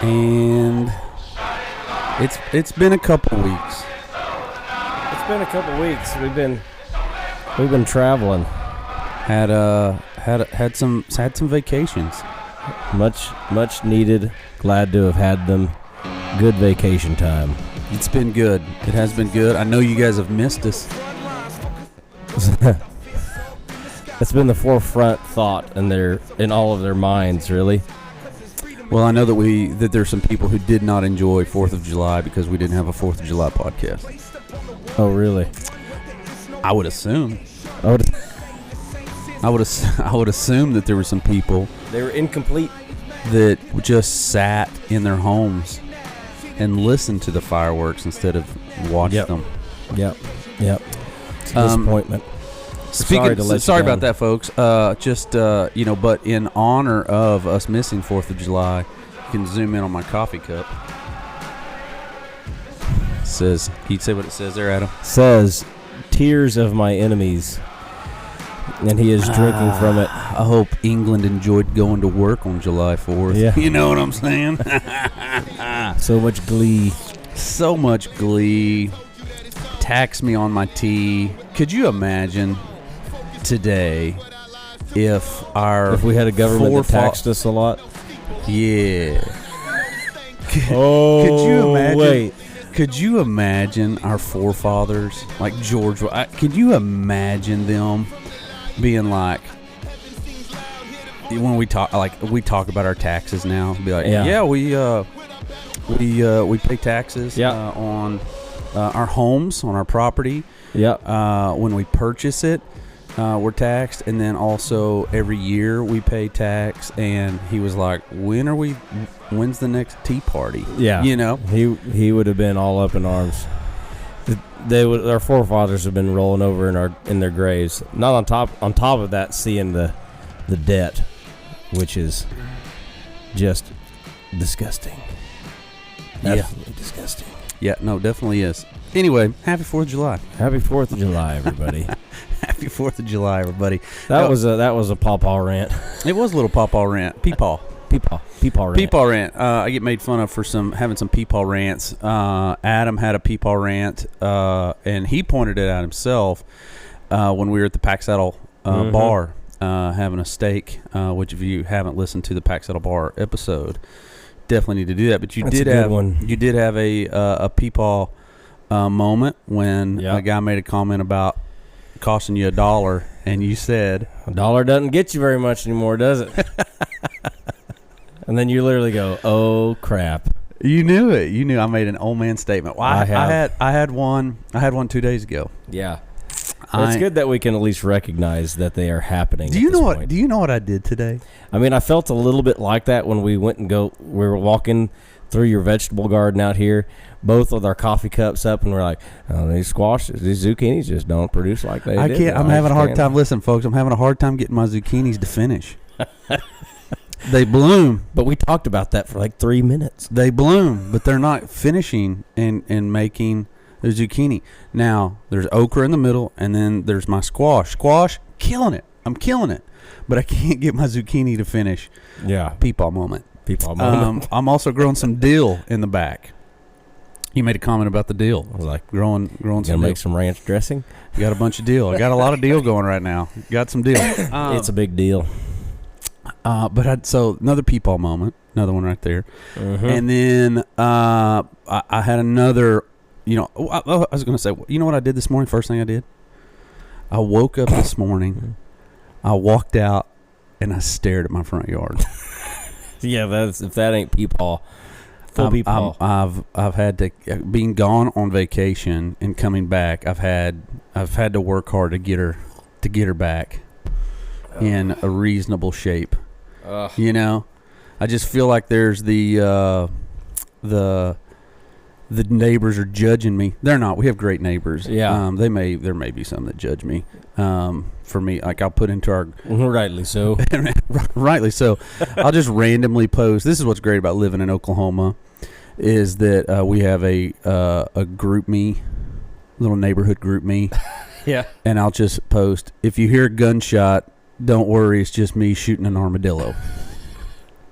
And it's been a couple weeks. It's been a couple weeks. We've been traveling. Had some vacations. Much needed. Glad to have had them. Good vacation time. It's been good. It has been good. I know you guys have missed us. That's been the forefront thought in all of their minds, really. Well, I know that there's some people who did not enjoy 4th of July because we didn't have a 4th of July podcast. Oh, really? I would assume. I would assume that there were some people They were incomplete. that just sat in their homes and listened to the fireworks instead of watched them. Yep. It's a disappointment. Sorry about that, folks. But in honor of us missing 4th of July, you can zoom in on my coffee cup. Can you say what it says there, Adam? Says, tears of my enemies. And he is drinking from it. I hope England enjoyed going to work on July 4th. Yeah. You know what I'm saying? So much glee. So much glee. Tax me on my tea. Could you imagine today if we had a government that taxed us a lot? Yeah. Could you imagine? Wait. Could you imagine our forefathers, like George? Could you imagine them being like, when we talk about our taxes now, be like, we pay taxes on our homes, on our property. Yeah. When we purchase it, we're taxed, and then also every year we pay tax. And he was like, when's the next tea party? Yeah. You know, he would have been all up in arms. Our forefathers have been rolling over in their graves. Not on top of that, seeing the debt, which is just disgusting. Absolutely disgusting. Yeah, no, definitely is. Anyway, happy 4th of July. Happy 4th of July, everybody. Happy 4th of July, everybody. That was a pawpaw rant. It was a little pawpaw rant. Peepaw rant. Peepaw rant. I get made fun of for having some peepaw rants. Adam had a peepaw rant, and he pointed it out himself when we were at the Pack Saddle bar having a steak. Which, if you haven't listened to the Pack Saddle bar episode, definitely need to do that. But you did have a peepaw moment when a guy made a comment about costing you $1, and you said, $1 doesn't get you very much anymore, does it? And then you literally go, oh crap. You knew it. You knew I made an old man statement. Well, I had one 2 days ago. Yeah. It's good that we can at least recognize that they are happening. Do you know what I did today? I mean, I felt a little bit like that when we went we were walking through your vegetable garden out here, both with our coffee cups up, and we're like, oh, these zucchinis just don't produce like they did. I'm having a hard time. Listen, folks, I'm having a hard time getting my zucchinis to finish. They bloom. But we talked about that for like 3 minutes. They bloom, but they're not finishing and making the zucchini. Now, there's okra in the middle, and then there's my squash. Squash, killing it. I'm killing it. But I can't get my zucchini to finish. Yeah. Peepaw moment. I'm also growing some dill in the back. You made a comment about the dill. I was like, growing some dill. Make some ranch dressing? You got a bunch of dill. I got a lot of dill going right now. Got some dill. It's a big deal. So another peepaw moment, another one right there. Mm-hmm. And then I had another, I was going to say, you know what I did this morning? First thing I did? I woke up this morning, I walked out, and I stared at my front yard. Yeah, if that ain't peepaw, full peepaw. I've had to, being gone on vacation and coming back, I've had to work hard to get her back in a reasonable shape. I just feel like there's the neighbors are judging me. They're not. We have great neighbors. Yeah. There may be some that judge me. For me, like I'll put into our rightly so. Rightly so. I'll just randomly post. This is what's great about living in Oklahoma, is that we have a group me, little neighborhood group me. Yeah. And I'll just post, if you hear a gunshot, don't worry, it's just me shooting an armadillo.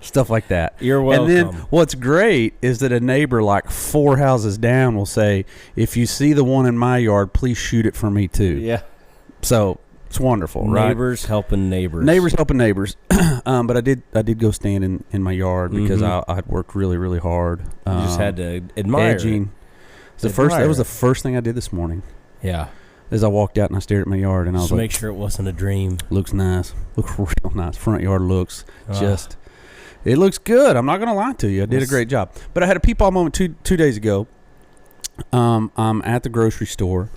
Stuff like that. You're welcome. And then what's great is that a neighbor like 4 houses down will say, if you see the one in my yard, please shoot it for me too. Yeah. So it's wonderful, right? Neighbors helping neighbors. Neighbors helping neighbors. But I did go stand in my yard because I'd worked really, really hard. You just had to admire edging. That was the first thing I did this morning. Yeah. As I walked out and I stared at my yard and I was just like, make sure it wasn't a dream. Looks nice. Looks real nice. Front yard looks it looks good. I'm not going to lie to you. I did a great job. But I had a peepaw moment two days ago. I'm at the grocery store.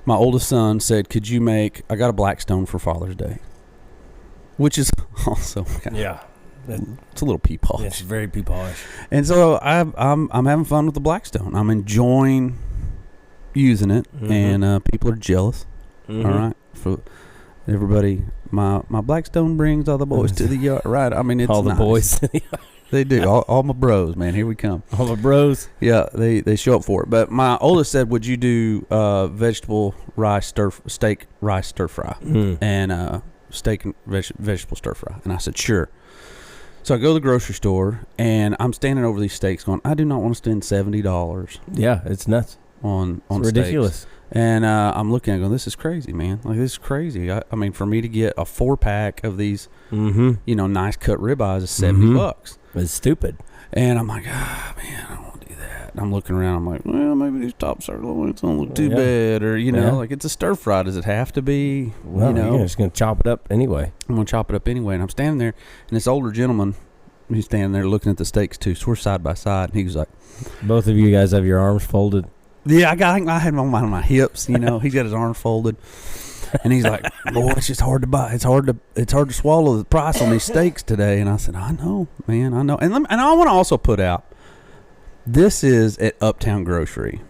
My oldest son said, I got a Blackstone for Father's Day. Which is also it's a little peepaw. It's very peepawish. And so I'm having fun with the Blackstone. I'm enjoying using it, and people are jealous. All right, for everybody, my Blackstone brings all the boys to the yard. Right, I mean, it's all the nice. boys. They do. All my bros, man. Here we come. All the bros. Yeah, they show up for it. But my oldest said, "Would you do steak rice stir fry and steak and vegetable stir fry?" And I said, "Sure." So I go to the grocery store and I'm standing over these steaks, going, "I do not want to spend $70." Yeah, it's nuts. On it's ridiculous. Steaks. And I'm looking at it going, this is crazy, man. Like, this is crazy. I mean, for me to get a 4-pack of these, nice cut ribeyes is $70. It's stupid. And I'm like, man, I don't want to do that. And I'm looking around. I'm like, well, maybe these top sirloins don't look too bad. Or, like it's a stir fry. Does it have to be? Well, you're just going to chop it up anyway. I'm going to chop it up anyway. And I'm standing there, and this older gentleman, he's standing there looking at the steaks too. So we're side by side. And he was like, both of you guys have your arms folded? Yeah, I had him on my hips. He's got his arms folded. And he's like, boy, it's just hard to buy. It's hard to swallow the price on these steaks today. And I said, I know, man, I know. And I want to also put out, this is at Uptown Grocery.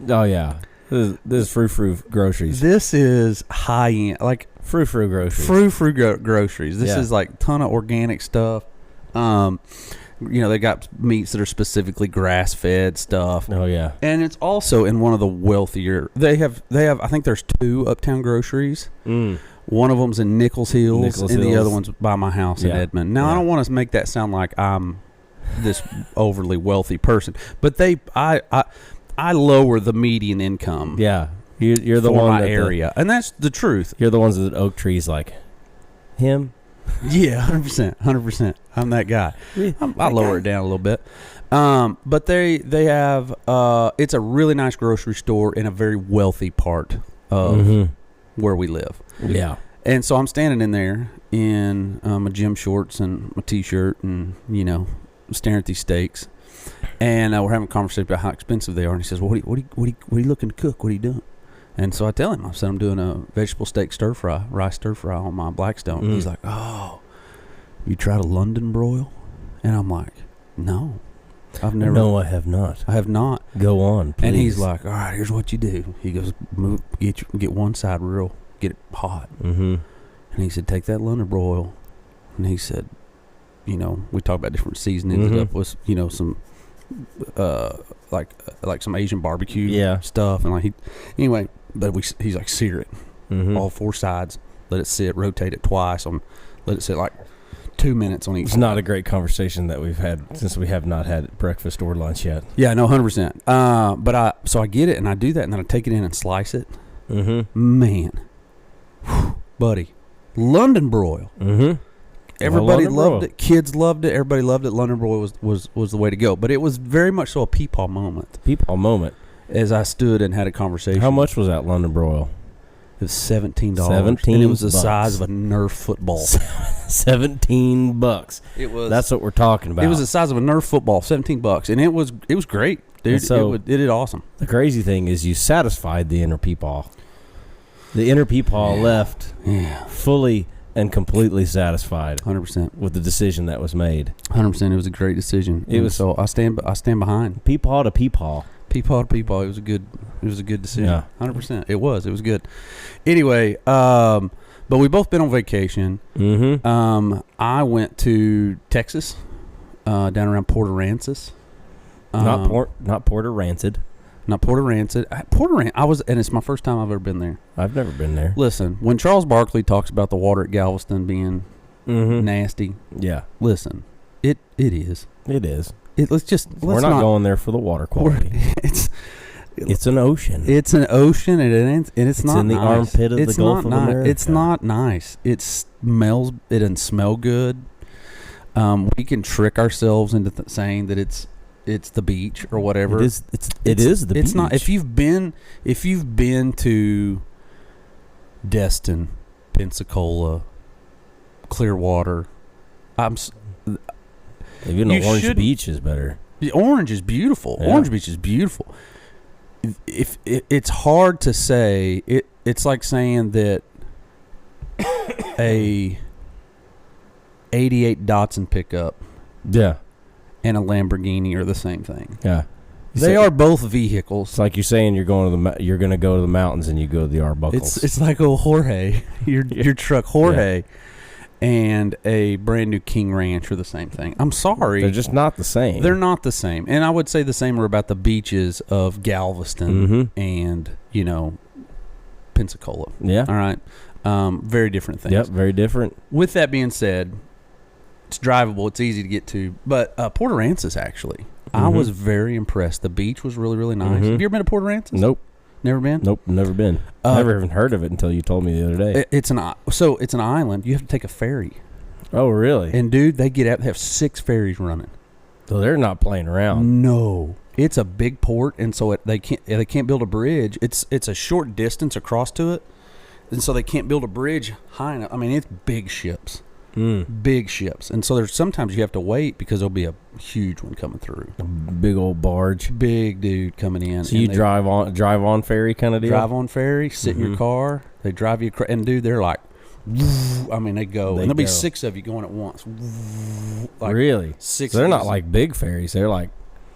Oh yeah, this is frou-frou groceries. This is high end, like frou-frou groceries. Frou-frou groceries. This is like ton of organic stuff. They got meats that are specifically grass-fed stuff. Oh yeah, and it's also in one of the wealthier. They have. I think there's 2 Uptown Groceries. One of them's in Nichols Hills, the other one's by my house in Edmond. Now I don't want to make that sound like I'm this overly wealthy person, but I lower the median income. Yeah, you're the for one my area, and that's the truth. You're the ones that oak trees like him. Yeah, 100%. I'm that guy. I lower it down a little bit. But they have it's a really nice grocery store in a very wealthy part of where we live. Yeah. And so I'm standing in there in my gym shorts and my t-shirt and, staring at these steaks. And we're having a conversation about how expensive they are. And he says, well, what are you looking to cook? What are you doing? And so I tell him, I said, I'm doing a vegetable steak rice stir fry on my Blackstone. He's like, oh, you tried a London broil? And I'm like, no, I've never. No, I have not. I have not. Go on, please. And he's like, all right, here's what you do. He goes, get one side get it hot. And he said, take that London broil. And he said, we talk about different seasonings. Up with, some, like some Asian barbecue stuff. And anyway. But he's like, sear it, all 4 sides, let it sit, rotate it twice, let it sit like 2 minutes on each. It's not a great conversation that we've had since we have not had breakfast or lunch yet. Yeah, no, 100%. But I get it and I do that and then I take it in and slice it. Man, buddy, London broil. Everybody loved it. Kids loved it. Everybody loved it. London broil was the way to go. But it was very much so a peepaw moment. As I stood and had a conversation. How much was that London broil? It was $17. $17. And it was the size of a Nerf football. $17. It was. That's what we're talking about. It was the size of a Nerf football. $17, and it was great, dude. So it did awesome. The crazy thing is, you satisfied the inner peepaw. The inner peepaw left fully and completely satisfied. 100% with the decision that was made. 100%. It was a great decision. So I stand behind. Peepaw to peepaw. Peepaw to peepaw. It was a good decision. Yeah. 100%. It was good. Anyway, but we both been on vacation. I went to Texas, down around Port Aransas. Not Porter Rancid. Not Port Aransas. And it's my first time I've ever been there. I've never been there. Listen, when Charles Barkley talks about the water at Galveston being nasty, yeah. Listen, It is. It is. We're not going there for the water quality. It's an ocean. It's an ocean, and it's not in the nice. armpit of the Gulf of America. It's not nice. It smells. It doesn't smell good. We can trick ourselves into saying that it's the beach or whatever. It is. It is the beach. It's not. If you've been to Destin, Pensacola, Clearwater, even Orange Beach is better. Orange is beautiful. Yeah. Orange Beach is beautiful. If it's hard to say, it's like saying that a 88 Datsun pickup, yeah, and a Lamborghini are the same thing. Yeah, they are both vehicles. It's like you're saying you're going to go to the mountains and you go to the Arbuckles. It's like old Jorge, your truck Jorge. Yeah. And a brand new King Ranch are the same thing. I'm sorry. They're just not the same. They're not the same. And I would say the same are about the beaches of Galveston and, Pensacola. Yeah. All right. Very different things. Yep, very different. With that being said, it's drivable. It's easy to get to. But Port Aransas, actually, I was very impressed. The beach was really, really nice. Have you ever been to Port Aransas? Nope. Never been? Nope, never been. Never even heard of it until you told me the other day. It's an island. You have to take a ferry. Oh, really? And dude, they have 6 ferries running. So they're not playing around. No, it's a big port, and so they can't build a bridge. It's a short distance across to it, and so they can't build a bridge high enough. I mean, it's big ships. Big ships, and so there's sometimes you have to wait because there'll be a huge one coming through. A big old barge, big dude coming in. So you drive on ferry kind of deal. Drive on ferry, sit in your car. They drive you, and dude, they're like, I mean, they go, and there'll be 6 of you going at once. Like really? 6. So they're not like big ferries. They're like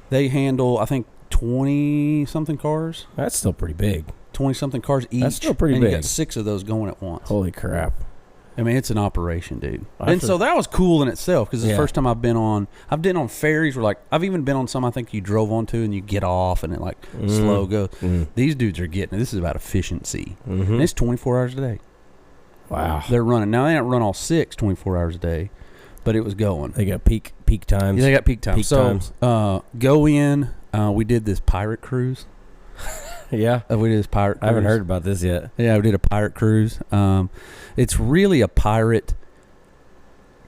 they handle, I think, 20 something cars. That's still pretty big. 20 something cars each. That's still pretty big. You got 6 of those going at once. Holy crap. I mean, it's an operation, dude. So that was cool in itself because it's the first time I've been on ferries where, like, I've even been on some I think you drove onto and you get off and it, like, slow go. These dudes are getting it. This is about efficiency. And it's 24 hours a day. Wow. They're running. Now, they don't run all 6 24 hours a day, but it was going. They got peak times. Yeah, they got peak times. Go in. We did this pirate cruise. Yeah. We did this pirate cruise. I haven't heard about this yet. Yeah, we did a pirate cruise. It's really a pirate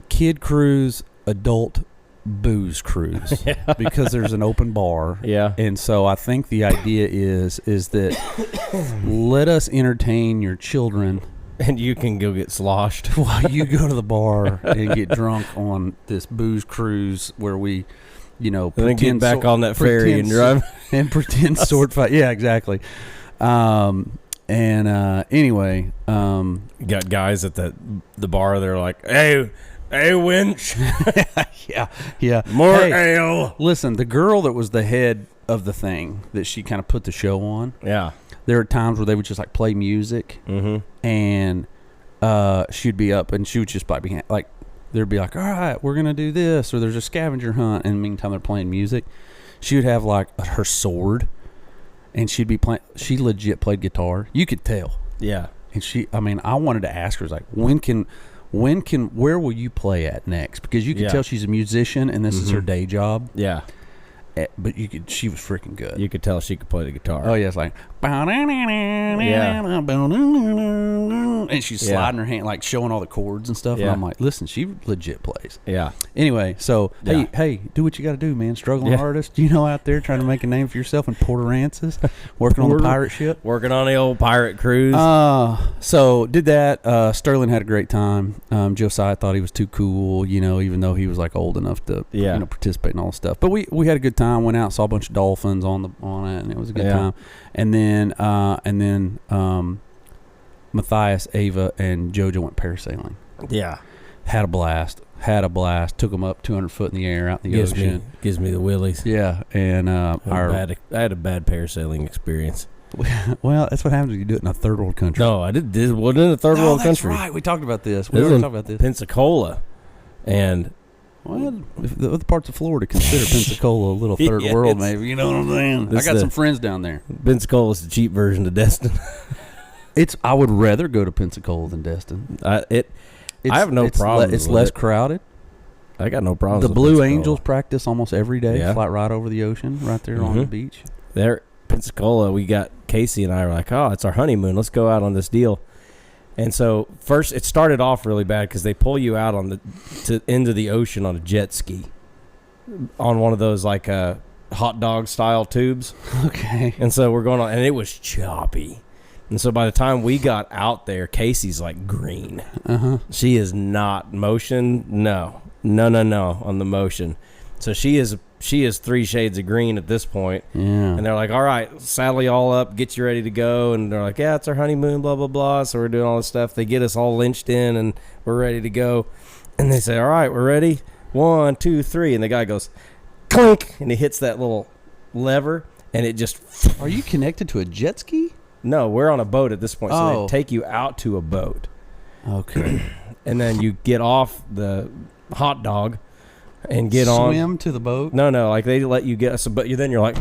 kid cruise, adult booze cruise because there's an open bar. Yeah. And so I think the idea is that let us entertain your children. And you can go get sloshed while you go to the bar and get drunk on this booze cruise where we, and then get back on that ferry and drive and pretend sword fight. Yeah, exactly. Anyway, you got guys at the bar. They're like, "Hey, winch, yeah, more ale." Listen, the girl that was the head of the thing that she kind of put the show on. Yeah, there are times where they would just like play music, and she'd be up and she would just like. There'd be like, all right, we're going to do this, or there's a scavenger hunt. And in the meantime, they're playing music. She would have like her sword, and she'd be playing. She legit played guitar. You could tell. Yeah. And I wanted to ask her, like, where will you play at next? Because you could tell she's a musician, and this is her day job. Yeah. But she was freaking good. You could tell she could play the guitar. Oh, yeah. It's like, and she's sliding her hand, like showing all the chords and stuff. And I'm like, listen, she legit plays. Yeah. Anyway, so, hey, do what you got to do, man. Struggling artist, out there trying to make a name for yourself in Port Aransas, working on the pirate ship. Working on the old pirate cruise. So, did that. Sterling had a great time. Josiah thought he was too cool, even though he was like old enough to participate in all the stuff. But we had a good time. Went out, saw a bunch of dolphins on it, and it was a good time. And then Matthias, Ava, and JoJo went parasailing. Yeah, had a blast. Took them up 200 foot in the air out in the ocean. Gives me the willies. Yeah, and I had a bad parasailing experience. Well, that's what happens when you do it in a third world country. No, I did. This wasn't in a third world country. That's right. We talked about this. We already talked about this. Pensacola, and. Well, the other parts of Florida consider Pensacola a little third world, maybe. You know what I'm saying? I got some friends down there. Pensacola's the cheap version of Destin. I would rather go to Pensacola than Destin. I have no problem. It's less crowded. I got no problems. The with Blue Pensacola. Angels practice almost every day. Yeah. Fly right over the ocean, right there on the beach. There, Pensacola. We got Casey and I were like, oh, it's our honeymoon. Let's go out on this deal. And so first, it started off really bad because they pull you out on into the ocean on a jet ski, on one of those like hot dog style tubes. Okay. And so we're going on, and it was choppy. And so by the time we got out there, Casey's like green. She is not motion. No, on the motion. So she is 3 shades of green at this point. Yeah. And they're like, all right, saddle you all up, get you ready to go. And they're like, yeah, it's our honeymoon, blah, blah, blah. So we're doing all this stuff. They get us all lynched in, and we're ready to go. And they say, all right, we're ready. 1, 2, 3. And the guy goes, clink. And he hits that little lever, and it just... Are you connected to a jet ski? No, we're on a boat at this point. So Oh. they take you out to a boat. Okay. And then you get off the hot dog and get on. Swim to the boat? No, like they let you get, so, but then you're like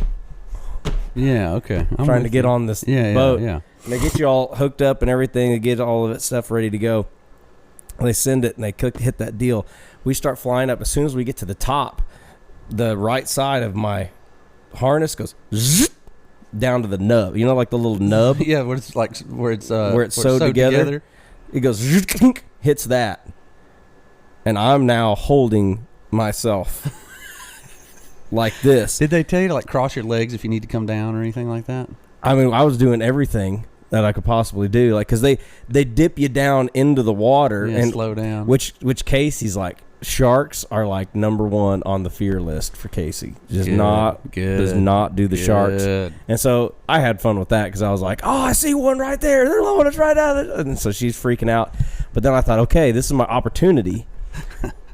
Yeah, okay. I'm trying to with get you. on this Yeah, boat. yeah. And they get you all hooked up and everything. They get all of that stuff ready to go. And they send it and they hit that deal. We start flying up. As soon as we get to the top, the right side of my harness goes zzz, down to the nub. You know, like the little nub? Yeah, where it's like where it's sewed together. It goes zzz, hits that. And I'm now holding myself like this. Did they tell you to like cross your legs if you need to come down or anything like that? I mean, I was doing everything that I could possibly do, like, because they dip you down into the water and slow down. Which Casey's like, sharks are like number 1 on the fear list for Casey. Does not do the sharks. And so I had fun with that because I was like, oh, I see one right there. They're blowing us right out of it. And so she's freaking out. But then I thought, okay, this is my opportunity.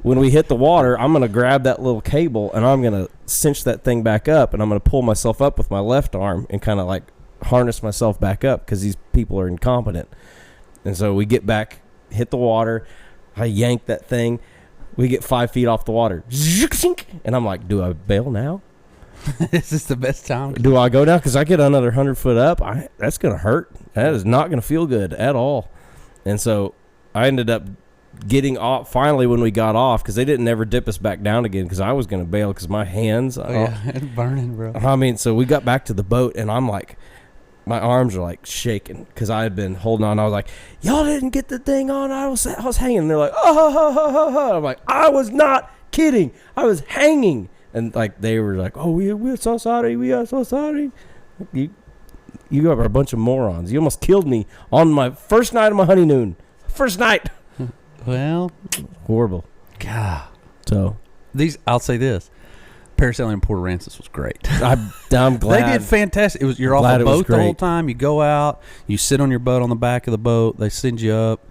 When we hit the water, I'm going to grab that little cable and I'm going to cinch that thing back up, and I'm going to pull myself up with my left arm and kind of like harness myself back up because these people are incompetent. And so we get back, hit the water. I yank that thing. We get 5 feet off the water. And I'm like, do I bail now? Is this the best time? Do I go down? Because I get another 100 foot up. That's going to hurt. That is not going to feel good at all. And so I ended up getting off finally when we got off, because they didn't ever dip us back down again, because I was going to bail because my hands. It's burning, bro. I mean, so we got back to the boat, and I'm like, my arms are like shaking because I had been holding on. I was like, y'all didn't get the thing on. I was hanging. And they're like, oh. I'm like, I was not kidding. I was hanging. And like they were like, oh, we're so sorry. We are so sorry. You are a bunch of morons. You almost killed me on my first night of my honeymoon. First night. Well, horrible. God. So I'll say this. Parasailing in Port Aransas was great. I'm glad. They did fantastic. You're off a boat the whole time. You go out, you sit on your boat on the back of the boat. They send you up.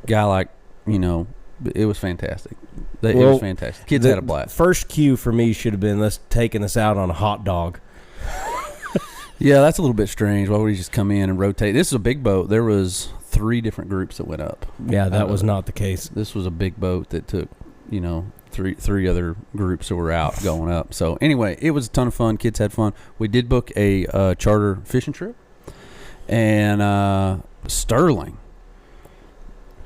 Guy it was fantastic. It was fantastic. Kids had a blast. First cue for me should have been taking us out on a hot dog. Yeah, that's a little bit strange. Why would he just come in and rotate? This is a big boat. There was 3 different groups that went up. Yeah, that was not the case. This was a big boat that took, three other groups that were out going up. So anyway, it was a ton of fun. Kids had fun. We did book a charter fishing trip, and Sterling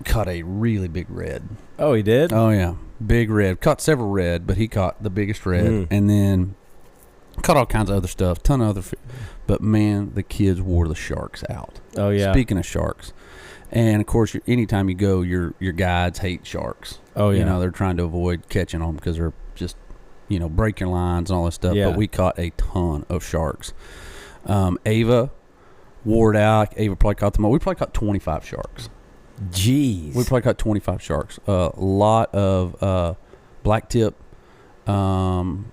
caught a really big red. Oh, he did? Oh yeah, big red. Caught several red, but he caught the biggest red, and then caught all kinds of other stuff. Ton of other fish. But man, the kids wore the sharks out. Oh yeah. Speaking of sharks. And of course, anytime you go, your guides hate sharks. Oh yeah, they're trying to avoid catching them because they're just, break your lines and all this stuff. Yeah. But we caught a ton of sharks. Ava wore it out. Ava probably caught them all. We probably caught 25 sharks. Jeez. We probably caught 25 sharks. A lot of black tip, little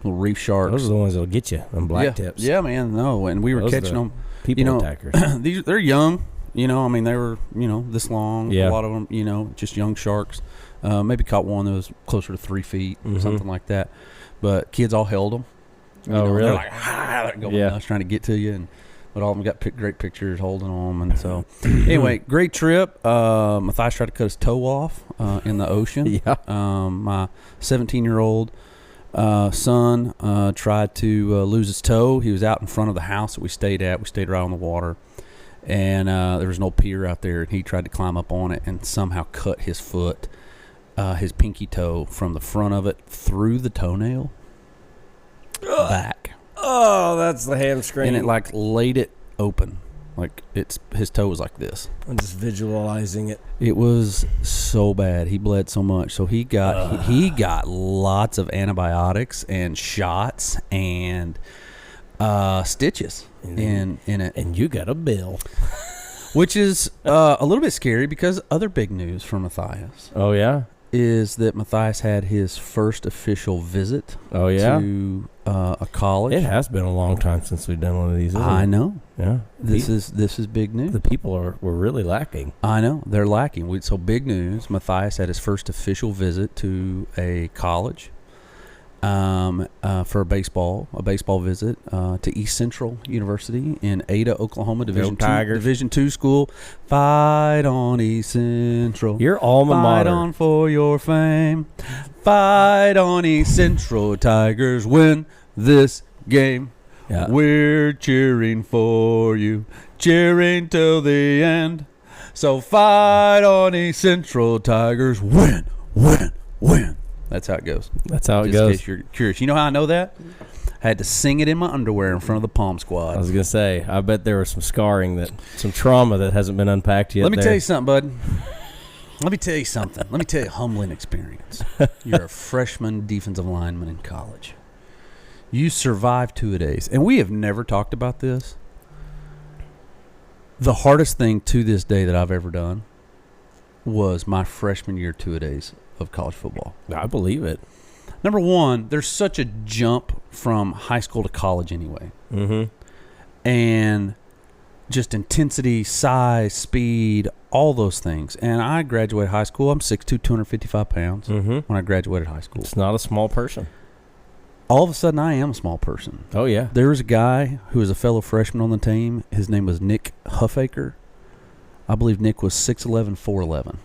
reef sharks. Those are the ones that'll get you on black tips. Yeah, man. No, and we were Those catching them. People attackers. They're young. They were, this long. Yeah. A lot of them, just young sharks. Maybe caught one that was closer to 3 feet or something like that. But kids all held them. Really? They're like, they're going nuts trying to get to you. But all of them got great pictures holding them. And so, anyway, great trip. Matthias tried to cut his toe off in the ocean. Yeah. My 17-year-old son tried to lose his toe. He was out in front of the house that we stayed at. We stayed right on the water. And there was an old pier out there, and he tried to climb up on it and somehow cut his foot his pinky toe from the front of it through the toenail back. Oh, that's the hamstring. And it like laid it open. Like his toe was like this. I'm just visualizing it. It was so bad. He bled so much. So he got lots of antibiotics and shots and stitches in it. And you got a bill. Which is a little bit scary because other big news for Matthias. Oh, yeah? Is that Matthias had his first official visit to a college. It has been a long time since we've done one of these. I know. Yeah. This is big news. The people were really lacking. I know. They're lacking. So big news. Matthias had his first official visit to a college for a baseball visit to East Central University in Ada, Oklahoma, Division II school. Fight on, East Central. Your alma mater. Fight on for your fame. Fight on, East Central. Tigers win this game. Yeah. We're cheering for you. Cheering till the end. So fight on, East Central. Tigers win, win, win. That's how it goes. That's how it Just goes. in case you're curious. You know how I know that? I had to sing it in my underwear in front of the Palm Squad. I was going to say, I bet there was some scarring, some trauma that hasn't been unpacked yet. Let me tell you something, bud. Let me tell you something. Let me tell you a humbling experience. You're a freshman defensive lineman in college. You survived 2-a-days. And we have never talked about this. The hardest thing to this day that I've ever done was my freshman year 2-a-days of college football. I believe it. Number one, there's such a jump from high school to college anyway. Mm-hmm. And just intensity, size, speed, all those things. And I graduated high school. I'm 6'2", 255 pounds when I graduated high school. It's not a small person. All of a sudden, I am a small person. Oh, yeah. There was a guy who was a fellow freshman on the team. His name was Nick Huffaker. I believe Nick was 6'11", 4'11".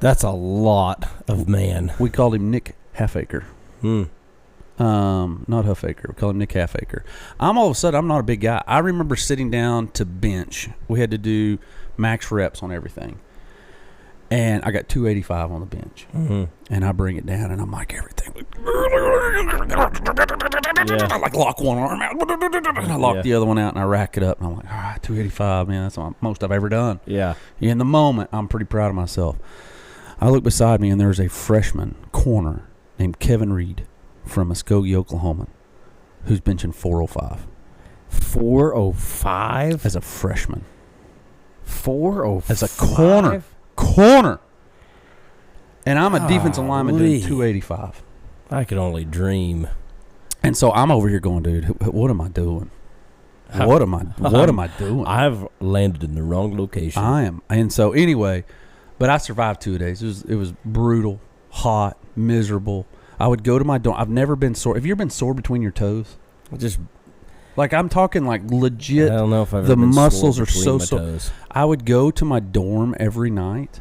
That's a lot of man. We called him Nick Halfacre. Hmm. Not Huffaker. We call him Nick Halfacre. I'm all of a sudden, I'm not a big guy. I remember sitting down to bench. We had to do max reps on everything. And I got 285 on the bench. Mm-hmm. And I bring it down, and I'm like, everything. Yeah. I like lock one arm out. And I lock the other one out, and I rack it up. And I'm like, all right, 285, man. That's the most I've ever done. Yeah. In the moment, I'm pretty proud of myself. I look beside me, and there's a freshman corner named Kevin Reed from Muskogee, Oklahoma, who's benching 405. 405? As a freshman. 405? As a corner. And I'm a defensive lineman doing 285. I could only dream. And so I'm over here going, dude, what am I doing? What am I doing? I've landed in the wrong location. I am. And so anyway, but I survived 2 days. It was brutal, hot, miserable. I would go to my dorm. I've never been sore. Have you ever been sore between your toes? Just like I'm talking like legit. I don't know if I've ever the been muscles sore are so between my toes. I would go to my dorm every night,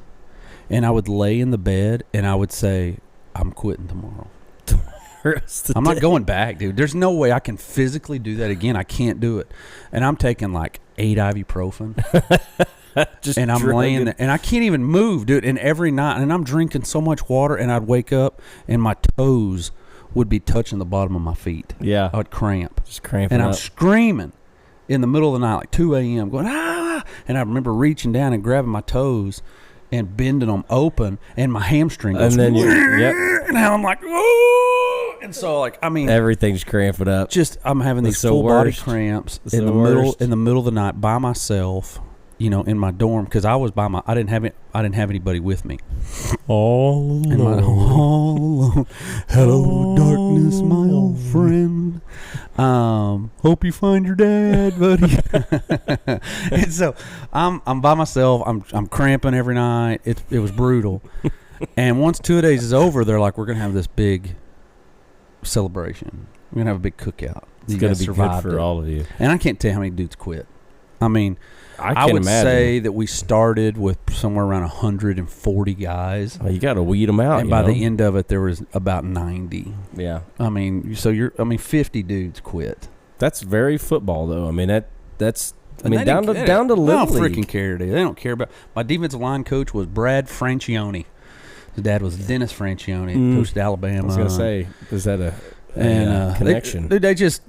and I would lay in the bed, and I would say, "I'm quitting tomorrow. I'm not going back, dude. There's no way I can physically do that again. I can't do it." And I'm taking like 8 ibuprofen. And I'm laying there, and I can't even move, dude. And every night, and I'm drinking so much water, and I'd wake up, and my toes would be touching the bottom of my feet. Yeah. I would cramp. Just cramping And up. I'm screaming in the middle of the night, like 2 a.m., going, ah! And I remember reaching down and grabbing my toes and bending them open, and my hamstring goes, and then and I'm like, oh! And so, like, I mean, everything's cramping up. Just, I'm having these full body cramps in the middle of the night by myself. You know, in my dorm, because I didn't have anybody with me. All alone. Hello, darkness, my old friend. Hope you find your dad, buddy. And so I'm by myself. I'm cramping every night. It was brutal. And once 2 days is over, they're like, we're gonna have this big celebration. We're gonna have a big cookout. It's gonna be good for all of you. And I can't tell you how many dudes quit. I mean, I would imagine. say that we started with somewhere around 140 guys. Well, you got to weed them out. And by the end of it, there was about 90. Yeah. I mean, 50 dudes quit. That's very football, though. I mean, that's down to little league. They don't league. freaking care. They don't care about. My defensive line coach was Brad Francione. His dad was Dennis Franchione, coached at Alabama. I was gonna say, is that a connection? They just.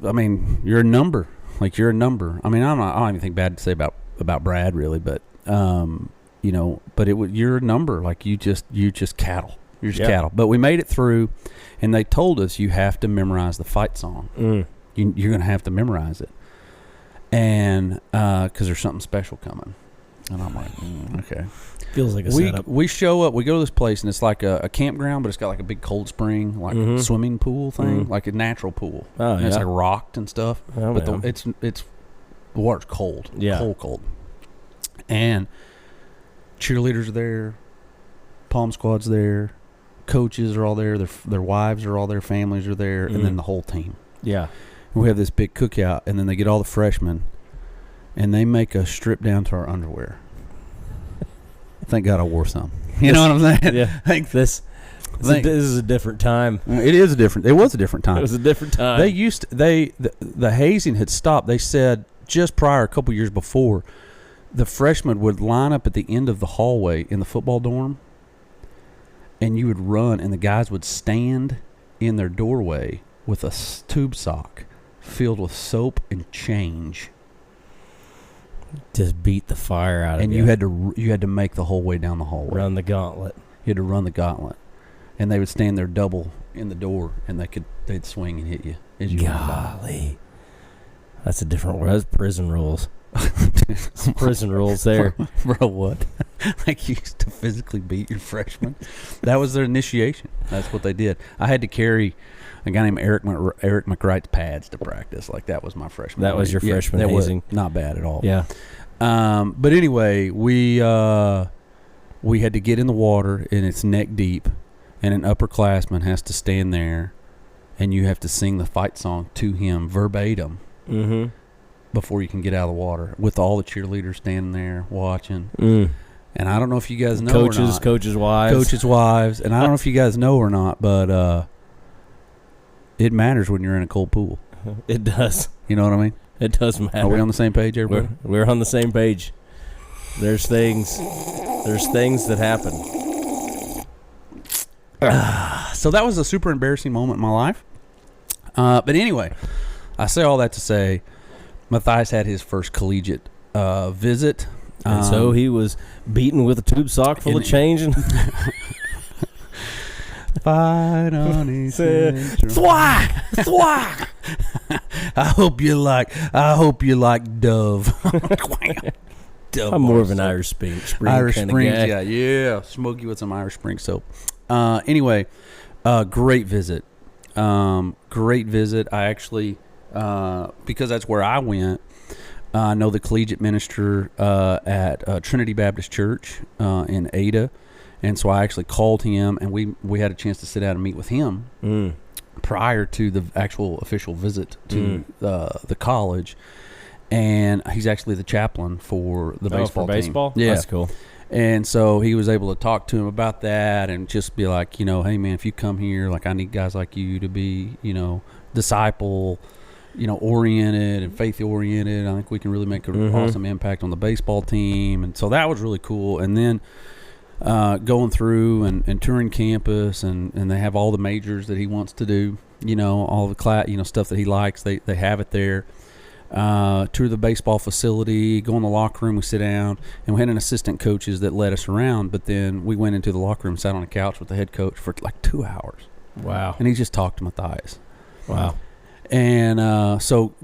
I mean, you're a number. Like, you're a number. I mean, I don't have anything bad to say about Brad really, but you know, but you're a number. Like, you're just cattle. You're just cattle. But we made it through, and they told us you have to memorize the fight song. You're gonna have to memorize it, and because there's something special coming. And I'm like, okay. Feels like a setup. We show up. We go to this place, and it's like a campground, but it's got like a big cold spring, like swimming pool thing, like a natural pool. Oh, and it's like rocked and stuff. Oh, but the water's cold. Yeah, cold. And cheerleaders are there, Palm Squad's there, coaches are all there. Their wives are all there, families are there, and then the whole team. Yeah. And we have this big cookout, and then they get all the freshmen, and they make us strip down to our underwear. Thank God I wore some. You know what I'm saying? Yeah. This is a different time. It was a different time. It was a different time. The hazing had stopped. They said just prior, a couple years before, the freshmen would line up at the end of the hallway in the football dorm, and you would run, and the guys would stand in their doorway with a tube sock filled with soap and change. Just beat the fire out of and you. And you had to make the whole way down the hallway. Run the gauntlet. You had to run the gauntlet. And they would stand there double in the door, and they'd swing and hit you as you went by. Golly. That's a different word. That's prison rules. Prison rules there. Bro, what? Like, you used to physically beat your freshmen? That was their initiation. That's what they did. I had to carry a guy named Eric McWright's pads to practice. Like, that was my freshman. That was your freshman hazing. Not bad at all. Yeah. But anyway, we had to get in the water, and it's neck deep, and an upperclassman has to stand there, and you have to sing the fight song to him verbatim before you can get out of the water, with all the cheerleaders standing there watching. And I don't know if you guys know or not. Coaches' wives. And I don't know if you guys know or not, but it matters when you're in a cold pool. It does. You know what I mean? It does matter. Are we on the same page, everybody? We're on the same page. There's things that happen. So that was a super embarrassing moment in my life. But anyway, I say all that to say Matthias had his first collegiate visit. And so he was beaten with a tube sock full of change. And fight on his thwack, thwack. I hope you like Dove. Dove. I'm more of an Irish Spring Irish kind Springs, of guy. yeah. Smoke you with some Irish Spring soap. Anyway, great visit. Great visit. I actually, because that's where I went, I know the collegiate minister at Trinity Baptist Church in Ada. And so I actually called him, and we had a chance to sit down and meet with him prior to the actual official visit to the college. And he's actually the chaplain for the baseball team. Baseball? Yeah. That's cool. And so he was able to talk to him about that and just be like, hey, man, if you come here, like, I need guys like you to be, disciple, oriented and faith-oriented. I think we can really make an awesome impact on the baseball team. And so that was really cool. And then going through and touring campus, and they have all the majors that he wants to do, all the class, stuff that he likes. They have it there. Tour the baseball facility, go in the locker room, we sit down, and we had an assistant coaches that led us around, but then we went into the locker room, sat on a couch with the head coach for like 2 hours. Wow. And he just talked to Matthias. Wow. And so,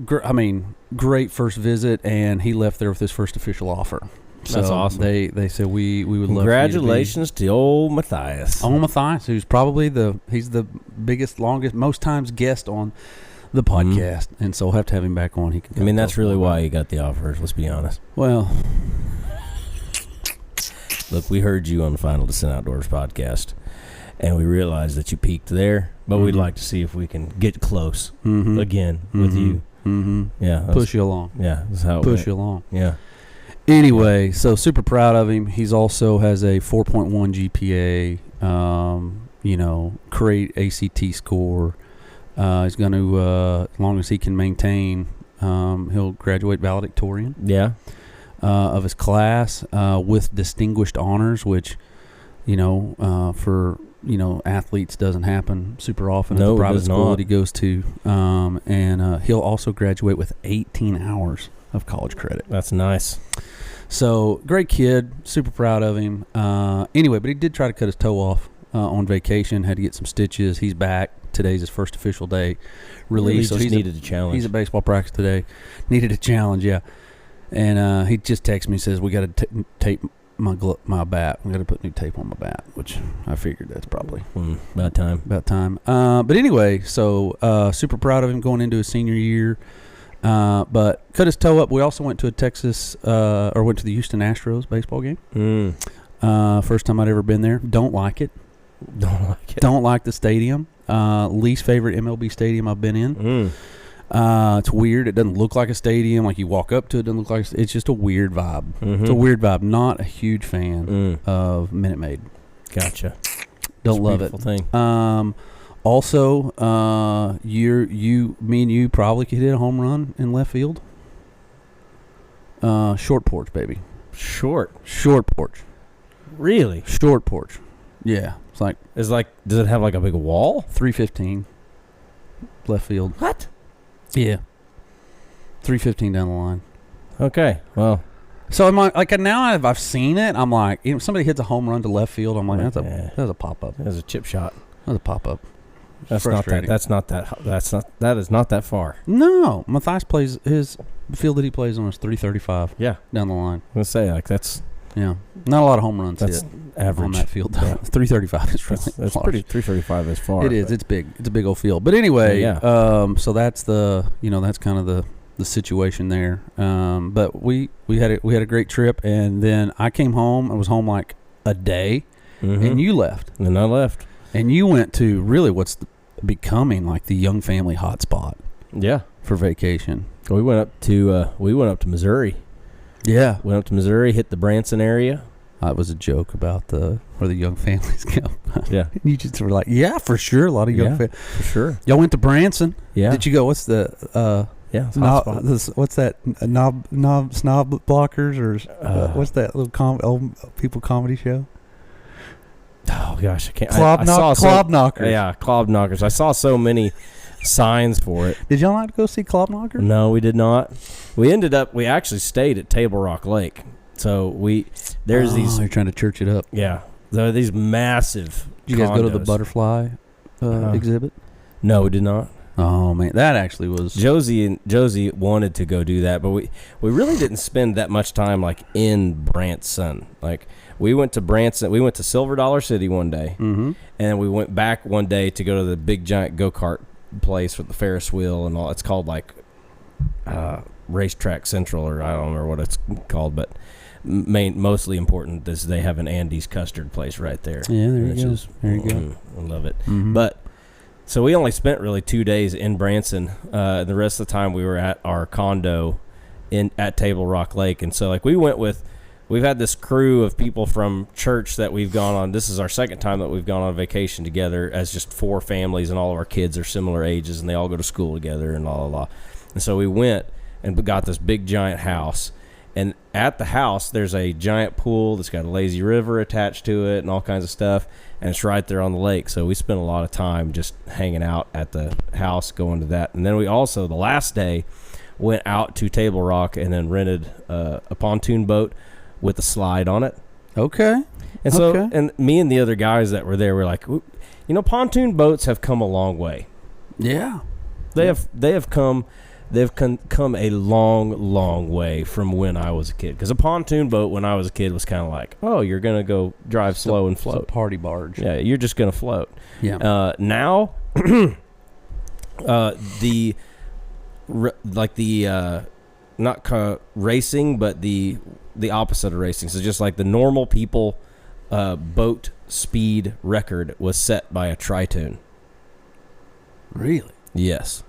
great first visit, and he left there with his first official offer. So that's awesome. They said we would love. Congratulations to old Matthias. Old Matthias, who's probably he's the biggest, longest, most times guest on the podcast, and so we'll have to have him back on. He can. That's really why he got the offers. Let's be honest. Well, look, we heard you on the Final Descent Outdoors podcast, and we realized that you peaked there. But we'd like to see if we can get close again with you. Yeah, push you along. Yeah, that's how push you along. Yeah. Anyway, so super proud of him. He's also has a 4.1 GPA. Great ACT score. He's going to, as long as he can maintain, he'll graduate valedictorian. Yeah. Of his class with distinguished honors, which for athletes doesn't happen super often No, at it the private does school not. that he goes to. And he'll also graduate with 18 hours of college credit. That's nice. So great kid, super proud of him. Anyway, but he did try to cut his toe off on vacation. Had to get some stitches. He's back. Today's his first official day release. Really just needed a challenge. He's at baseball practice today. Needed a challenge, yeah. And he just texted me, says we got to tape my bat. We got to put new tape on my bat, which I figured that's probably about time. About time. But anyway, so super proud of him going into his senior year. But cut his toe up. We also went to went to the Houston Astros baseball game. First time I'd ever been there. Don't like it. Don't like the stadium. Least favorite MLB stadium I've been in. It's weird. It doesn't look like a stadium. Like you walk up to it, doesn't look like it's just a weird vibe. It's a weird vibe. Not a huge fan of Minute Maid. Gotcha. Don't love it. Thing. Also, me and you probably could hit a home run in left field. Short porch, baby. Short porch. Really? Short porch. Yeah. It's like, does it have like a big wall? 315 left field. What? Yeah. 315 down the line. Okay. Well. So am I, now I've seen it. I'm like, somebody hits a home run to left field. I'm like, that's a pop up. That's a chip shot. That's a pop up. That is not that far. No, Matthias plays his field that he plays on is 335. Yeah, down the line. I'm gonna say that's not a lot of home runs. That's average on that field. Yeah. 335 is really that's pretty. 335 is far. It is. It's big. It's a big old field. But anyway, so that's that's kind of the situation there. But we had a great trip, and then I came home. I was home like a day, and you left. And I left. And you went to really what's becoming like the young family hotspot. Yeah, for vacation. We went up to Missouri. Yeah, went up to Missouri, hit the Branson area. It was a joke about where the young families go. Yeah, you just were like, yeah, for sure, a lot of young families. For sure. Y'all went to Branson. Yeah. Did you go? What's the what's that snob blockers or what's that little old people comedy show? Oh gosh, I can't. Clob Knockers. Yeah, Clob Knockers. I saw so many signs for it. Did y'all not go see Clob Knockers? No, we did not. We actually stayed at Table Rock Lake. So there's these. You're trying to church it up. Yeah, there are these massive. Did you guys go to the butterfly exhibit? No, we did not. Oh man, that actually was. Josie wanted to go do that, but we really didn't spend that much time like in Branson. Like we went to Branson, we went to Silver Dollar City one day, and we went back one day to go to the big giant go-kart place with the Ferris wheel and all. It's called like Racetrack Central, or I don't remember what it's called, but mostly important is they have an Andy's custard place right there. Yeah, there you go. I love it. But so we only spent really 2 days in Branson. The rest of the time we were at our condo at Table Rock Lake, and so like we've had this crew of people from church that we've gone on. This is our second time that we've gone on vacation together as just 4 families, and all of our kids are similar ages, and they all go to school together and blah, blah, blah. And so we went and got this big giant house. And at the house, there's a giant pool that's got a lazy river attached to it and all kinds of stuff. And it's right there on the lake. So we spent a lot of time just hanging out at the house, going to that. And then we also, the last day, went out to Table Rock and then rented a pontoon boat with a slide on it. Okay. And so, and me and the other guys that were there were like, pontoon boats have come a long way. Yeah. They have come a long way from when I was a kid. Because a pontoon boat when I was a kid was kind of like, oh, you're going to go drive slow and float. It's a party barge. Yeah, you're just going to float. Yeah. Now, not racing, but the opposite of racing. So just like the normal people boat speed record was set by a Tritoon. Really? Yes.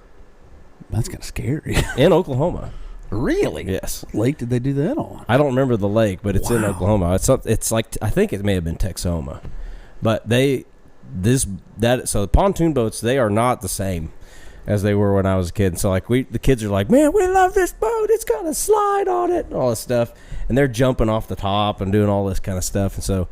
That's kind of scary. In Oklahoma. Really? Yes. What lake did they do that on? I don't remember the lake, but it's in Oklahoma. It's like, I think it may have been Texoma. But so the pontoon boats, they are not the same as they were when I was a kid. And so like the kids are like, man, we love this boat. It's got a slide on it and all this stuff. And they're jumping off the top and doing all this kind of stuff. And so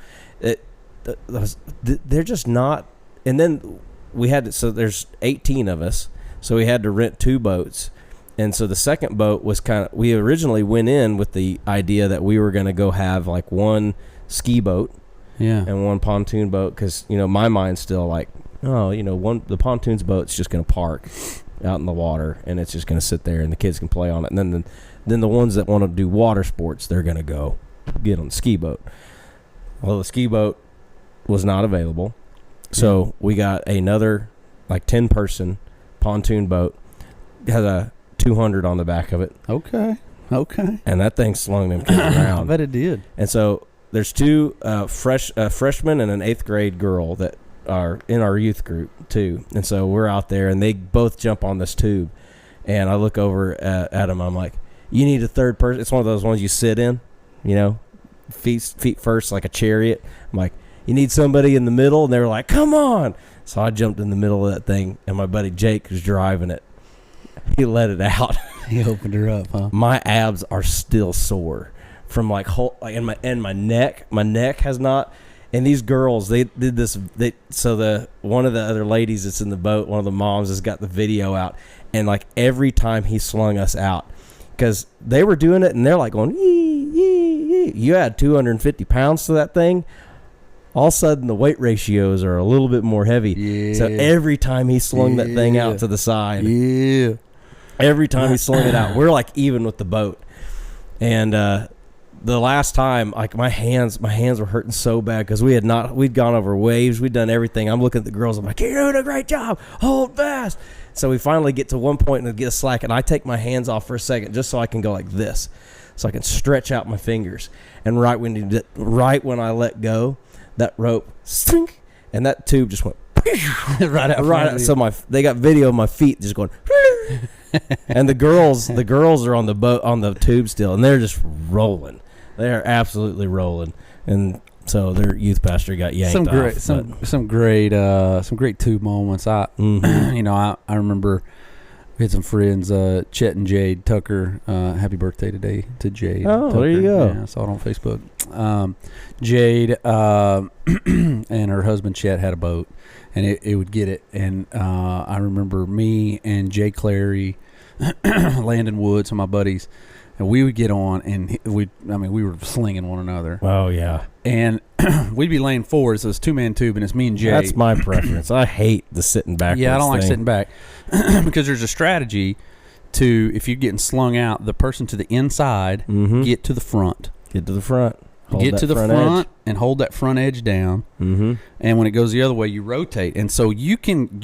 they're just not. And then we had so there's 18 of us, so we had to rent 2 boats. And so the second boat was we originally went in with the idea that we were going to go have like one ski boat and one pontoon boat, because, my mind's still like, the pontoon's boat's just going to park out in the water and it's just going to sit there and the kids can play on it. And then the ones that want to do water sports, they're going to go get on the ski boat. Well, the ski boat was not available. So we got another like 10-person pontoon boat. Had a 200 on the back of it. Okay. And that thing slung them kids around. I bet it did. And so there's 2 freshmen and an 8th grade girl that are in our youth group too. And so we're out there and they both jump on this tube. And I look over at them. I'm like, you need a third person. It's one of those ones you sit in, feet first like a chariot. I'm like, you need somebody in the middle. And they were like, come on. So I jumped in the middle of that thing and my buddy Jake was driving it. He let it out. He opened her up, huh? My abs are still sore from in my neck. My neck has not. And these girls, they did this. One of the other ladies that's in the boat, one of the moms, has got the video out, and like every time he slung us out, because they were doing it and they're like going yee yee yee. You add 250 pounds to that thing. All of a sudden, the weight ratios are a little bit more heavy. Yeah. So every time he slung that thing out to the side, every time he slung it out, we're like even with the boat. And the last time, like my hands were hurting so bad because we'd gone over waves, we'd done everything. I'm looking at the girls, I'm like, you're doing a great job, hold fast. So we finally get to one point and get a slack, and I take my hands off for a second just so I can go like this, so I can stretch out my fingers. And right when I let go, that rope, stink, and that tube just went right out. So they got video of my feet just going. And the girls are on the boat, on the tube still, and they're just rolling. They are absolutely rolling. And so their youth pastor got yanked off. Some great tube moments. I remember we had some friends, Chet and Jade Tucker. Happy birthday today to Jade. Oh, Tucker. there you go. Yeah, I saw it on Facebook. Jade and her husband Chet had a boat, and it would get it. And I remember me and Jay Clary, Landon Woods, some of my buddies, and we would get on, and we were slinging one another. Oh yeah. And we'd be laying forward, so it's 2-man tube, and it's me and Jay. That's my preference. I hate the sitting back. Yeah, I don't like sitting back because there's a strategy to, if you're getting slung out, the person to the inside get to the front. Get to the front. Get to the front and hold that front edge down. Mm-hmm. And when it goes the other way, you rotate, and so you can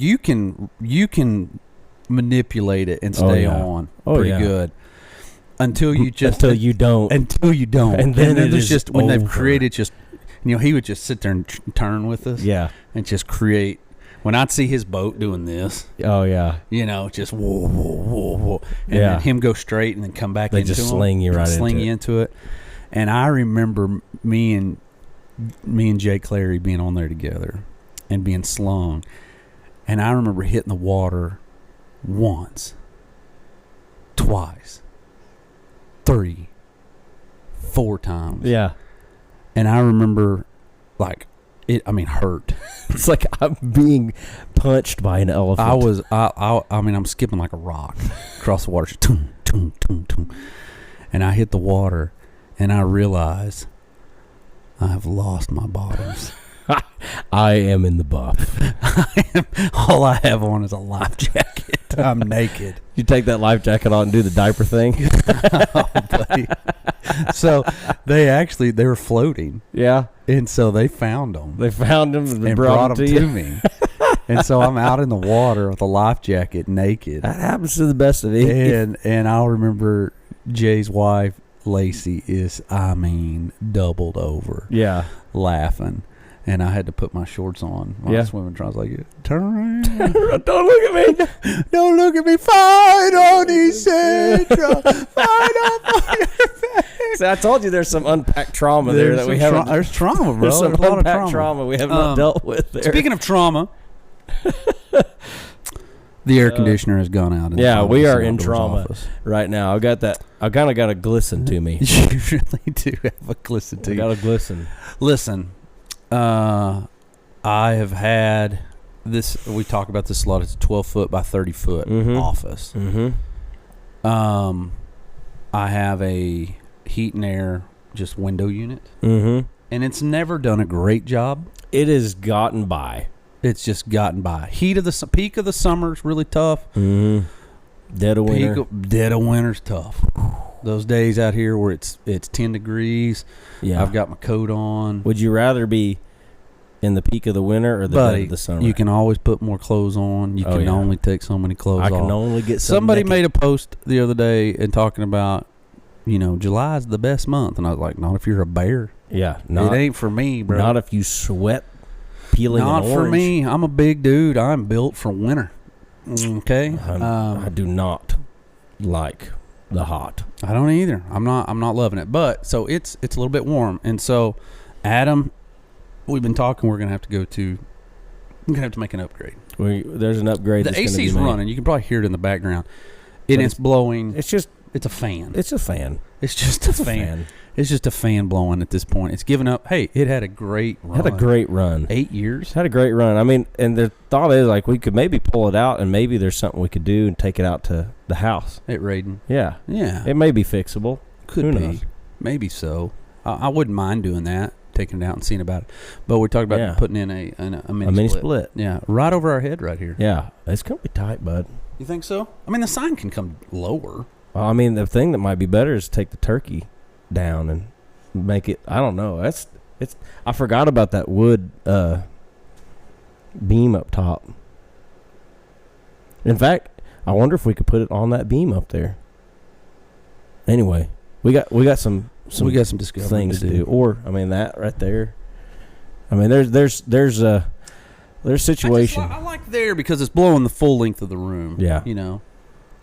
manipulate it and stay on pretty good. Until you don't, and then it's just when they've created he would just sit there and turn with us, and just create. When I'd see his boat doing this, just whoa, whoa, whoa, whoa, and then him go straight and then come back. They just sling you into it. And I remember me and Jay Clary being on there together and being slung, and I remember hitting the water once, twice, 3, 4 times. Yeah. And I remember, hurt. It's like I'm being punched by an elephant. I'm skipping like a rock across the water. Toom, toom, toom, toom. And I hit the water, and I realized I have lost my bottoms. I am in the buff. All I have on is a life jacket. I'm naked. You take that life jacket on and do the diaper thing? Buddy. So they were floating. Yeah. And so they found them. They found them and brought them to me. And so I'm out in the water with a life jacket, naked. That happens to the best of me. And I'll remember Jay's wife, Lacey, is, doubled over. Yeah. Laughing. And I had to put my shorts on while I was swimming. I was like, turn around. Don't look at me. Don't look at me. Fight on, East Central. Fight on for your face. See, I told you there's some unpacked trauma there that we haven't. There's trauma, bro. There's some unpacked trauma we have not dealt with there. Speaking of trauma, the air conditioner has gone out. We are in trauma right now. I kind of got a glisten to me. You really do have a glisten to you. Got a glisten. Listen. I have had this. We talk about this a lot. It's a 12-foot by 30-foot office. I have a heat and air just window unit, and it's never done a great job. It has gotten by. It's just gotten by. Peak of the summer is really tough. Dead of winter. Dead of winter's tough. Those days out here where it's 10 degrees. Yeah. I've got my coat on. Would you rather be in the peak of the winter or the dead of the summer? You can always put more clothes on. You can only take so many clothes off. I can only get Somebody made a post the other day and talking about, July is the best month. And I was like, not if you're a bear. Yeah. It ain't for me, bro. Not if you sweat peeling Not an for orange. me. I'm a big dude. I'm built for winter. Okay? I do not like the hot. I don't either. I'm not loving it. But so it's a little bit warm. And so Adam, we've been talking, we're gonna have to make an upgrade. There's an upgrade. The AC's running. You can probably hear it in the background. It's blowing. It's a fan. It's a fan. It's just a fan. It's just a fan blowing at this point. It's given up. Hey, it had a great run. 8 years. Had a great run. I mean, and the thought is like we could maybe pull it out and maybe there's something we could do and take it out to the house. At Raiden. Yeah. Yeah. It may be fixable. Could Who be. knows? Maybe so. I wouldn't mind doing that, taking it out and seeing about it. But we're talking about putting in a mini split. Yeah. Right over our head right here. Yeah. It's going to be tight, bud. You think so? I mean, the sign can come lower. Well, I mean, the thing that might be better is take the turkey down and make it. I don't know. I forgot about that wood beam up top. In fact, I wonder if we could put it on that beam up there. Anyway, we got some discovery things to do. Or I mean that right there. I mean there's situation. I like there because it's blowing the full length of the room. Yeah.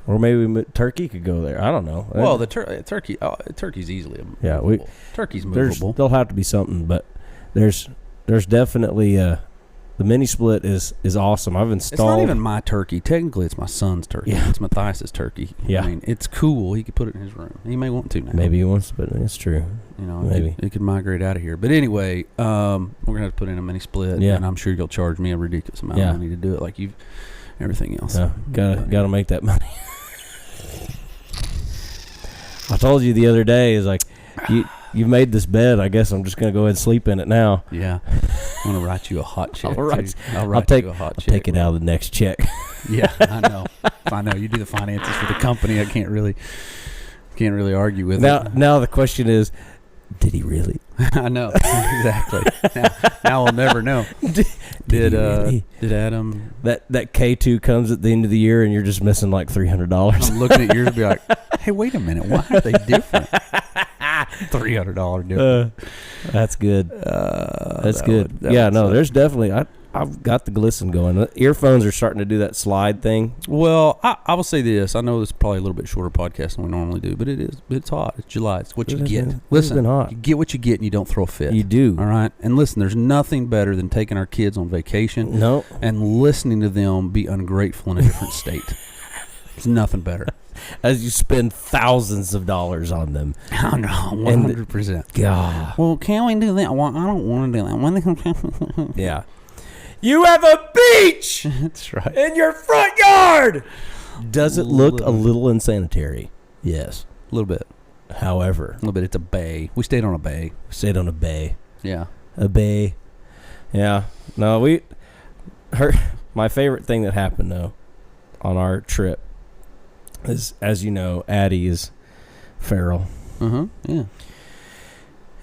Or maybe turkey could go there. I don't know. Well, the turkey's easily movable. Turkey's movable. There'll have to be something, but there's definitely the mini split is awesome. I've installed. It's not even my turkey. Technically, it's my son's turkey. Yeah. It's Matthias's turkey. Yeah. I mean, it's cool. He could put it in his room. He may want to now. Maybe he wants, but it's true. Maybe it could migrate out of here. But anyway, we're gonna have to put in a mini split. Yeah. And I'm sure you'll charge me a ridiculous amount of money to do it, like you've everything else. Yeah. Gotta make that money. I told you the other day is like you've made this bed. I guess I'm just gonna go ahead and sleep in it now. Yeah, I'm gonna write you a hot check. I'll take you a hot check. Take it out of the next check. Yeah, I know. You do the finances for the company. I can't really argue with it. Now the question is, did he really? I know exactly. Now we'll never know. Did Adam that K2 comes at the end of the year and you're just missing like $300? I'm looking at yours and be like, hey, wait a minute, why are they different? $300 different. That's good. That's good. There's definitely. I've got the glisten going. The earphones are starting to do that slide thing. Well, I will say this. I know this is probably a little bit shorter podcast than we normally do, but it's hot. It's July. It's what you get. Listen, hot. You get what you get and you don't throw a fit. You do. All right? And listen, there's nothing better than taking our kids on vacation and listening to them be ungrateful in a different state. There's nothing better. As you spend thousands of dollars on them. Oh, no, 100%. God. Well, can we do that? Well, I don't want to do that. Yeah. You have a beach. That's right. In your front yard. Does it look a little unsanitary? Yes. A little bit. However. A little bit. It's a bay. We stayed on a bay. Yeah. A bay. Yeah. No, my favorite thing that happened, though, on our trip is, as you know, Addie is feral. Yeah.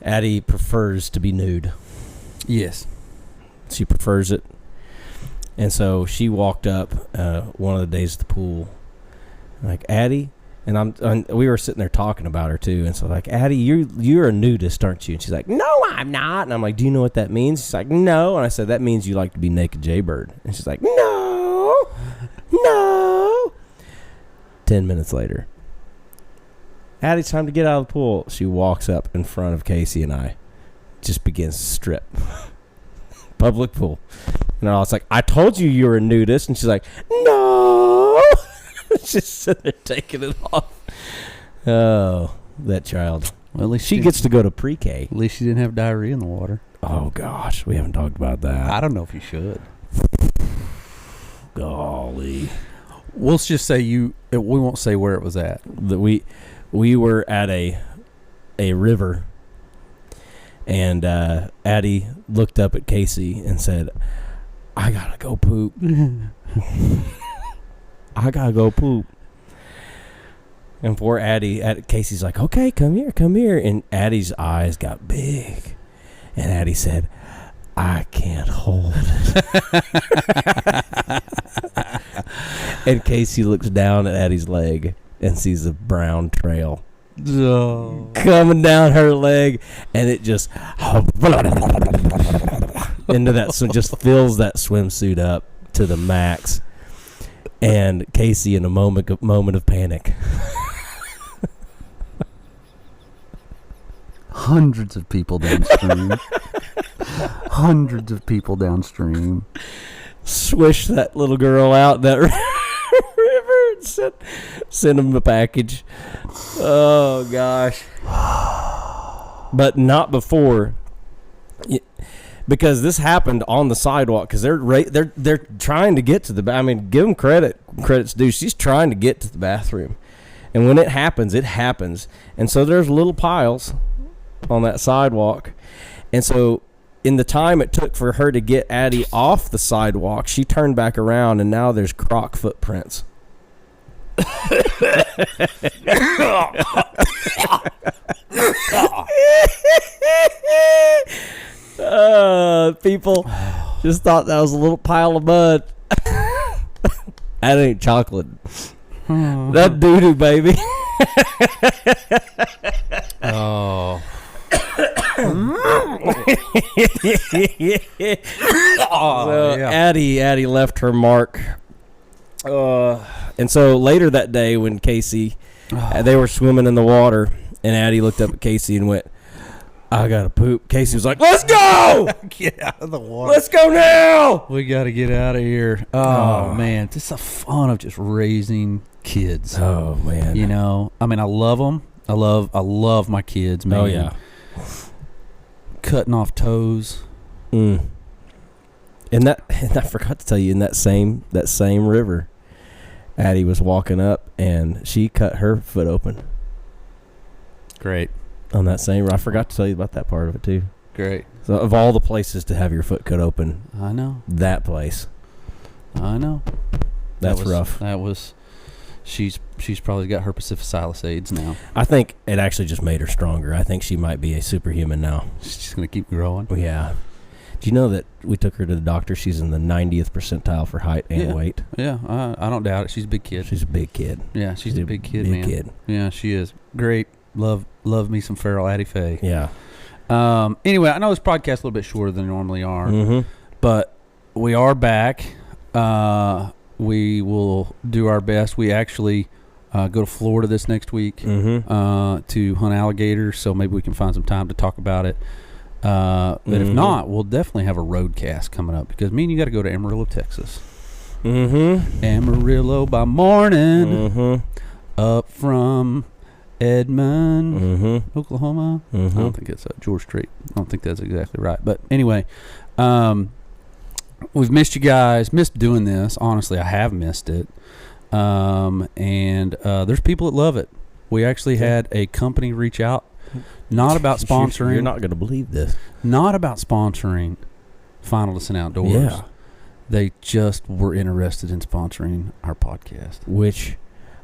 Addie prefers to be nude. Yes. She prefers it. And so she walked up one of the days at the pool, like, Addie, and we were sitting there talking about her too, and so like, Addie, you're a nudist, aren't you? And she's like, no, I'm not. And I'm like, do you know what that means? She's like, no. And I said, that means you like to be naked Jaybird. And she's like, no. 10 minutes later, Addie, it's time to get out of the pool. She walks up in front of Casey and I, just begins to strip. Public pool. And I was like, I told you were a nudist. And she's like, no. She's sitting there taking it off. Oh, that child. Well, at least she gets to go to pre-K. At least she didn't have diarrhea in the water. Oh gosh, we haven't talked about that. I don't know if you should. Golly. We'll just say we won't say where it was at. That we were at a river, and Addie looked up at Casey and said, "I gotta go poop." I gotta go poop. And poor Casey's like, "Okay, come here." And Addie's eyes got big, and Addie said, "I can't hold it." And Casey looks down at Addie's leg and sees a brown trail coming down her leg, and it just into that, just fills that swimsuit up to the max. And Casey, in a moment of panic, hundreds of people downstream, swish that little girl out that river and send him a package. Oh gosh. But not before, because this happened on the sidewalk, because they're trying to get to the, I mean, give them credit's due. She's trying to get to the bathroom, and when it happens, and so there's little piles on that sidewalk, and so in the time it took for her to get Addie off the sidewalk, she turned back around, and now there's Croc footprints. People just thought that was a little pile of mud. That ain't chocolate. That doo-doo, baby. Oh. So yeah. Addie left her mark. And so later that day, when Casey, they were swimming in the water, and Addie looked up at Casey and went, "I gotta poop." Casey was like, "Let's go! Get out of the water. Let's go now! We gotta get out of here." Oh man, just the fun of just raising kids. Oh man, you know, I mean, I love them. I love my kids, man. Oh yeah, cutting off toes. And I forgot to tell you, in that same river, Addie was walking up and she cut her foot open. Great. On that same, I forgot to tell you about that part of it too. Great. So of all the places to have your foot cut open, I know that place. I know. That's rough. That was. She's probably got herpes simplex AIDS now. I think it actually just made her stronger. I think she might be a superhuman now. She's just gonna keep growing. Yeah. Do you know that we took her to the doctor? She's in the 90th percentile for height and weight. Yeah, I don't doubt it. She's a big kid. She's a big kid. Yeah, she's a big kid, big man. Kid. Yeah, she is. Great. Love me some feral Addie Faye. Yeah. Anyway, I know this podcast a little bit shorter than normally are, but we are back. We will do our best. We actually go to Florida this next week to hunt alligators, so maybe we can find some time to talk about it. But if not, we'll definitely have a roadcast coming up, because me and you got to go to Amarillo, Texas. Amarillo by morning, up from Edmond, Oklahoma. I don't think it's George Street. I don't think that's exactly right. But anyway, we've missed you guys. Missed doing this. Honestly, I have missed it. And there's people that love it. We actually had a company reach out. Not about sponsoring. You're not going to believe this. Not about sponsoring Final Descent Outdoors. Yeah. They just were interested in sponsoring our podcast. Which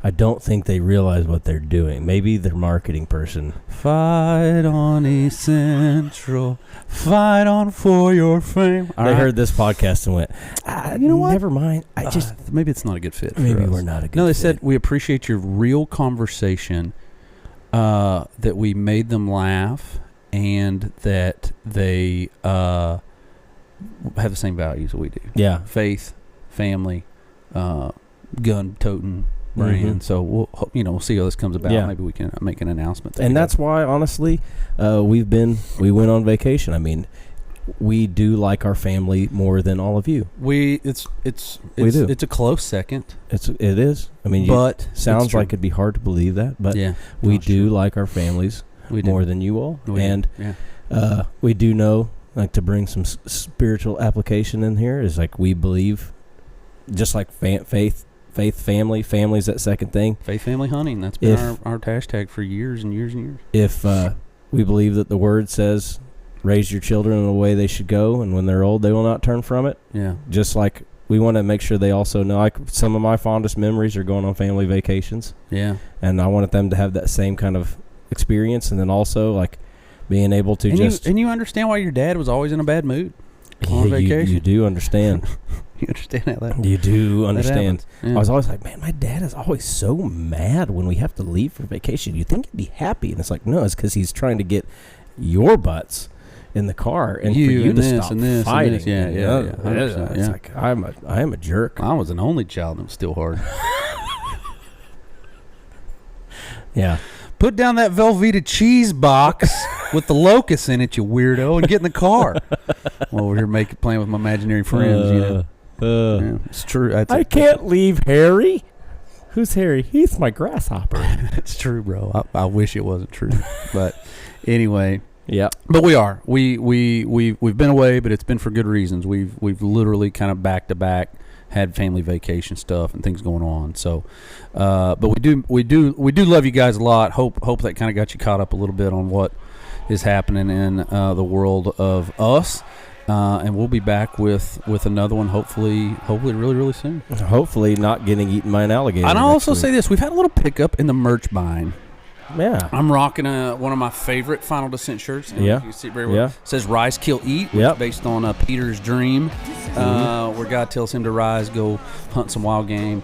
I don't think they realize what they're doing. Maybe their marketing person. Fight on East Central. Fight on for your fame. They heard this podcast and went, you know what? Never mind. Maybe it's not a good fit. Maybe for us. We're not a good fit. No, they said, we appreciate your real conversation, that we made them laugh, and that they have the same values that we do. Yeah. Faith, family, gun-toting brand. So we'll see how this comes about. Yeah. Maybe we can make an announcement. And that's why, honestly, we went on vacation. I mean, we do like our family more than all of you. We do. It's a close second. It is. I mean, but sounds like it'd be hard to believe that, but we do like our families more than you all. We do. We do know like to bring some spiritual application in here, is like we believe, just like faith, family's that second thing. Faith, family, hunting. That's been our hashtag for years and years and years. If we believe that the word says, raise your children in the way they should go, and when they're old, they will not turn from it. Yeah. Just like we want to make sure they also know, like some of my fondest memories are going on family vacations. Yeah. And I wanted them to have that same kind of experience, and then also like being able to and you understand why your dad was always in a bad mood on vacation. You do understand. You understand how that. You do understand. Yeah. I was always like, man, my dad is always so mad when we have to leave for vacation. You think he'd be happy, and it's like, no, it's because he's trying to get your butts in the car and for you to stop fighting. Yeah. It's like I am a jerk. I was an only child, and it was still hard. Yeah. Put down that Velveeta cheese box with the locusts in it, you weirdo, and get in the car. Well, we're here playing with my imaginary friends, Yeah, it's true. I can't leave Harry. Who's Harry? He's my grasshopper. It's true, bro. I wish it wasn't true, but anyway. Yeah. But we are. We've been away, but it's been for good reasons. We've literally kind of back to back had family vacation stuff and things going on. So, but we do love you guys a lot. Hope that kind of got you caught up a little bit on what is happening in the world of us. And we'll be back with another one, hopefully really, really soon. Hopefully not getting eaten by an alligator. And I'll also say this. We've had a little pickup in the merch buying. Yeah. I'm rocking one of my favorite Final Descent shirts. Yeah. You can see it very well. Yeah. It says Rise, Kill, Eat, which is based on Peter's dream, where God tells him to rise, go hunt some wild game,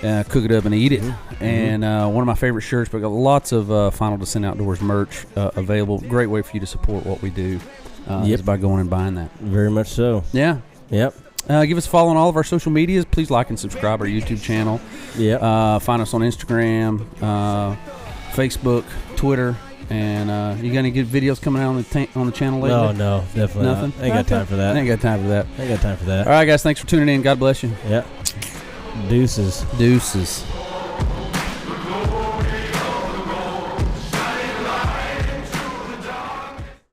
cook it up and eat it. And one of my favorite shirts. But got lots of Final Descent Outdoors merch available. Great way for you to support what we do. Is by going and buying that. Very much so. Yeah. Yep. Give us a follow on all of our social medias. Please like and subscribe our YouTube channel. Yeah. Find us on Instagram, Facebook, Twitter, and you got any good videos coming out on the channel lately? No, definitely nothing. Ain't got time for that. Ain't got time for that. Ain't got time for that. All right, guys. Thanks for tuning in. God bless you. Yeah. Deuces.